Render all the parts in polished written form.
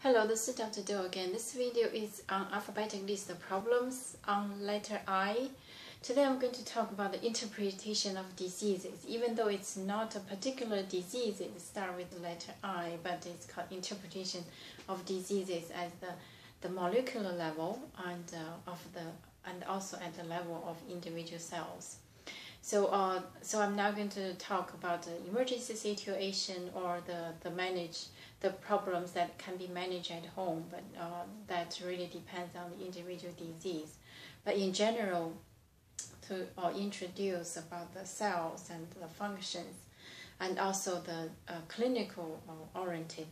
Hello, this is Dr. Do again. This video is on alphabetic list of problems on letter I. Today I'm going to talk about the interpretation of diseases. Even though it's not a particular disease, it starts with the letter I, but it's called interpretation of diseases at the molecular level and also at the level of individual cells. So I'm now going to talk about the emergency situation or the problems that can be managed at home, but that really depends on the individual disease. But in general, to introduce about the cells and the functions, and also the clinical oriented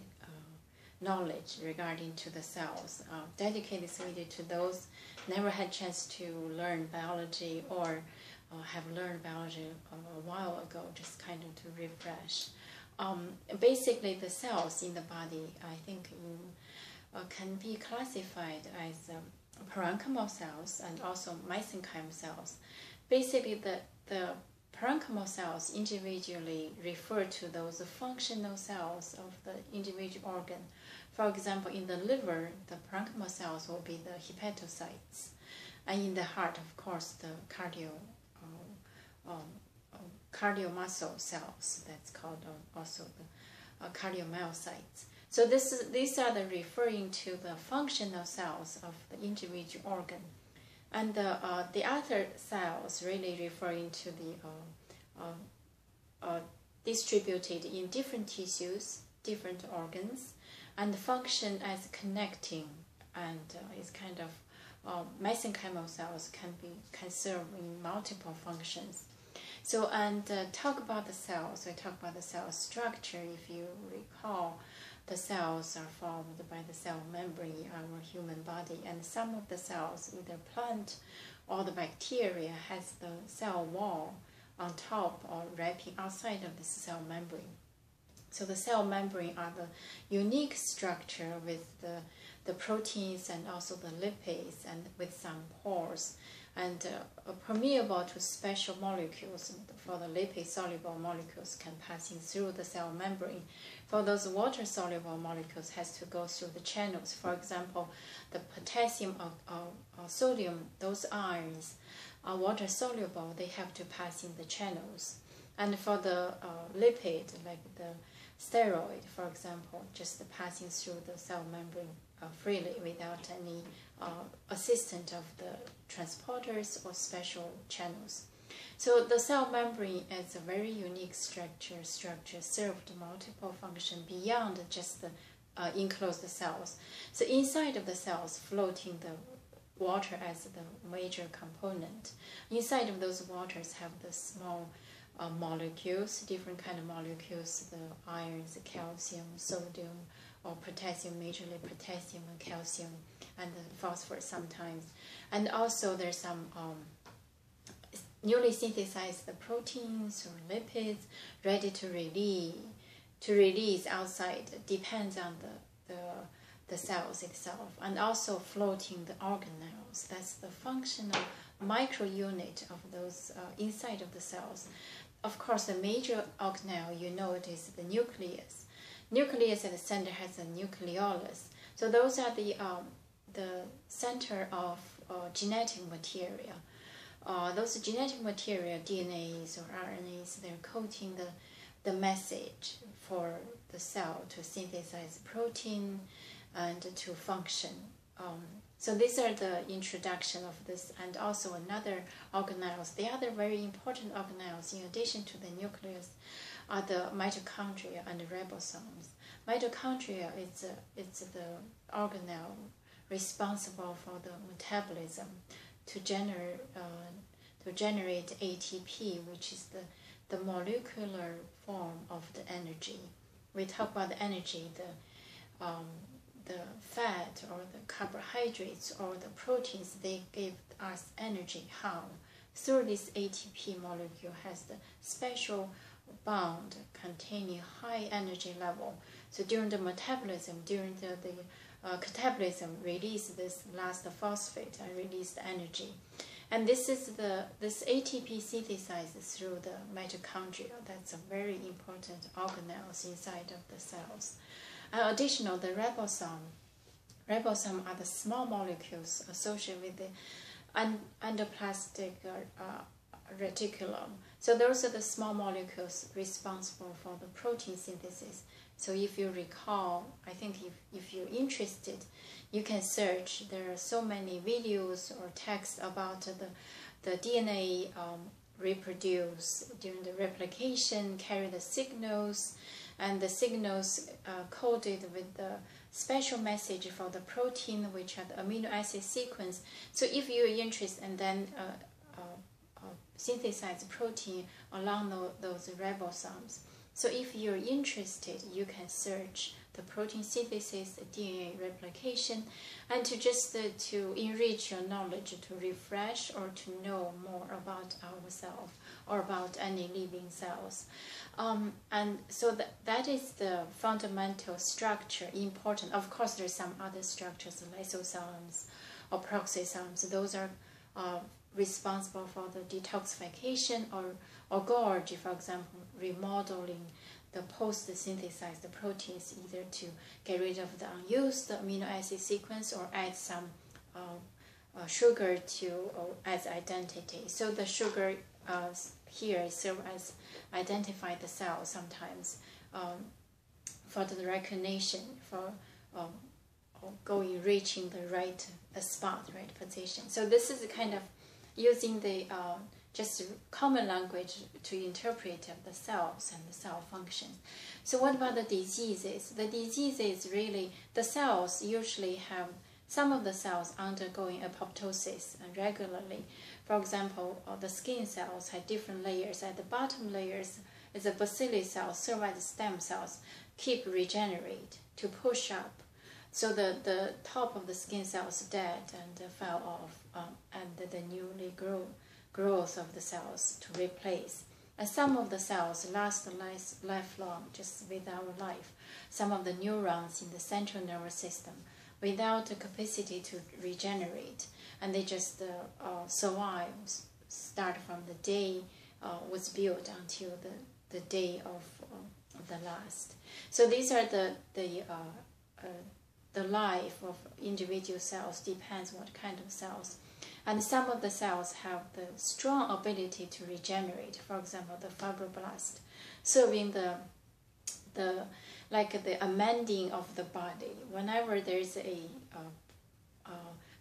knowledge regarding to the cells. Dedicate this video to those never had chance to learn biology or have learned biology a while ago, just kind of to refresh. Basically, the cells in the body, I think, can be classified as parenchymal cells and also mesenchymal cells. Basically, the parenchymal cells individually refer to those functional cells of the individual organ. For example, in the liver, the parenchymal cells will be the hepatocytes, and in the heart, of course, the cardiomuscle cells, that's called also the cardiomyocytes. So these are the referring to the functional cells of the individual organ, and the other cells really referring to the distributed in different tissues, different organs, and function as connecting, and is kind of mesenchymal cells can serve in multiple functions. So, and talk about the cells. I talk about the cell structure. If you recall, the cells are formed by the cell membrane in our human body, and some of the cells, either plant or the bacteria, has the cell wall on top or wrapping outside of the cell membrane. So the cell membrane are the unique structure with the proteins and also the lipids, and with some pores, and permeable to special molecules. For the lipid-soluble molecules can passing through the cell membrane. For those water-soluble molecules has to go through the channels. For example, the potassium or sodium, those ions are water-soluble, they have to pass in the channels. And for the lipid, like the steroid, for example, just passing through the cell membrane freely without any assistance of the transporters or special channels. So the cell membrane is a very unique structure served multiple functions beyond just the enclosed cells. So inside of the cells, floating the water as the major component. Inside of those waters have the small molecules, different kind of molecules, the irons, the calcium, sodium, or potassium, majorly potassium and calcium, and the phosphorus sometimes. And also there's some newly synthesized proteins or lipids ready to release outside. Depends on the cells itself, and also floating the organelles. That's the functional micro unit of those inside of the cells. Of course, the major organelle, you know, it is the nucleus. Nucleus at the center has a nucleolus. So those are the center of genetic material. Those genetic material, DNAs or RNAs, they're coding the message for the cell to synthesize protein and to function. So these are the introduction of this, and also another organelles. The other very important organelles, in addition to the nucleus, are the mitochondria and the ribosomes. Mitochondria is the organelle responsible for the metabolism to generate ATP, which is the molecular form of the energy. We talk about the energy, the fat or the carbohydrates or the proteins, they give us energy. How? Through this ATP molecule has the special bond containing high energy level. So during the metabolism, during the catabolism, release this last phosphate and release the energy. And this ATP synthesized through the mitochondria. That's a very important organelle inside of the cells. Additional, the ribosome ribosome are the small molecules associated with the endoplasmic reticulum. So those are the small molecules responsible for the protein synthesis. So if you recall, I think if you're interested, you can search. There are so many videos or texts about the DNA reproduce during the replication, carry the signals, and the signals coded with the special message for the protein, which are the amino acid sequence. So if you're interested, and then synthesize protein along those ribosomes. So if you're interested, you can search the protein synthesis, DNA replication, and to just to enrich your knowledge, to refresh or to know more about ourselves or about any living cells. And so that is the fundamental structure, important. Of course, there's some other structures, lysosomes or peroxisomes. Those are responsible for the detoxification or Golgi, for example, remodeling the post-synthesized proteins, either to get rid of the unused amino acid sequence or add some sugar to as identity. So the sugar here serves as identify the cell sometimes for the recognition, for reaching the right spot, right position. So this is kind of using the just common language to interpret the cells and the cell functions. So what about the diseases? The diseases really, the cells usually have, some of the cells undergoing apoptosis regularly. For example, the skin cells have different layers. At the bottom layers is the bacilli cells, serve as stem cells, keep regenerate to push up. So the top of the skin cells dead and fell off, and the newly growth of the cells to replace. And some of the cells last lifelong, just with our life. Some of the neurons in the central nervous system, without the capacity to regenerate, and they just survive, start from the day was built until the day of the last. So these are the life of individual cells, depends what kind of cells. And some of the cells have the strong ability to regenerate. For example, the fibroblast, serving the amending of the body. Whenever there is a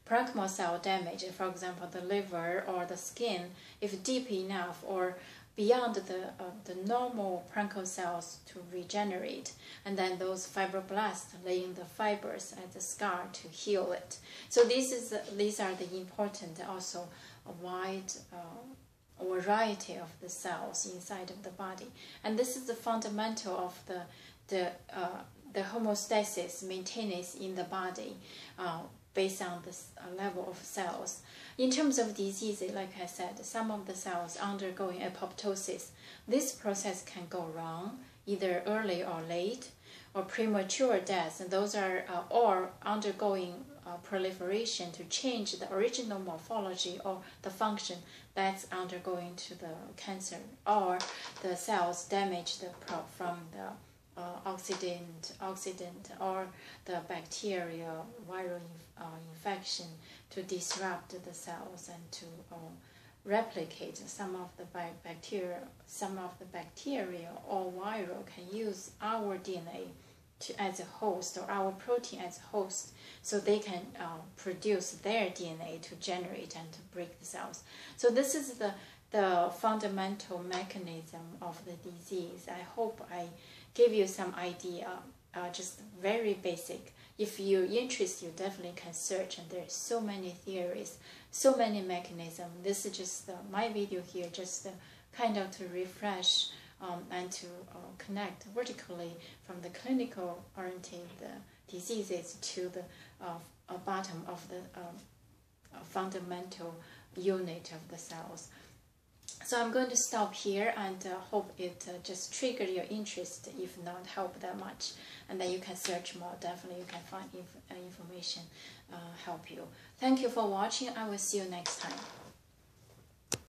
parenchymal cell damage, for example, the liver or the skin, if deep enough or beyond the normal parenchymal cells to regenerate, and then those fibroblasts laying the fibers as a scar to heal it. So these are the important, also a wide variety of the cells inside of the body, and this is the fundamental of the homeostasis, maintenance in the body, based on the level of cells. In terms of diseases, like I said, some of the cells undergoing apoptosis. This process can go wrong, either early or late, or premature death, and those are or undergoing proliferation to change the original morphology or the function that's undergoing to the cancer, or the cells damaged from the oxidant or the bacterial viral infection to disrupt the cells and to replicate. Some of the bacteria or viral can use our DNA as a host, or our protein as a host, so they can produce their DNA to generate and to break the cells. So this is the fundamental mechanism of the disease. I hope I give you some idea, just very basic. If you're interested, you definitely can search, and there's so many theories, so many mechanisms. This is just my video here, just kind of to refresh and to connect vertically from the clinical oriented diseases to the bottom of the fundamental unit of the cells. So I'm going to stop here, and hope it just triggered your interest, if not help that much. And then you can search more. Definitely you can find information help you. Thank you for watching. I will see you next time.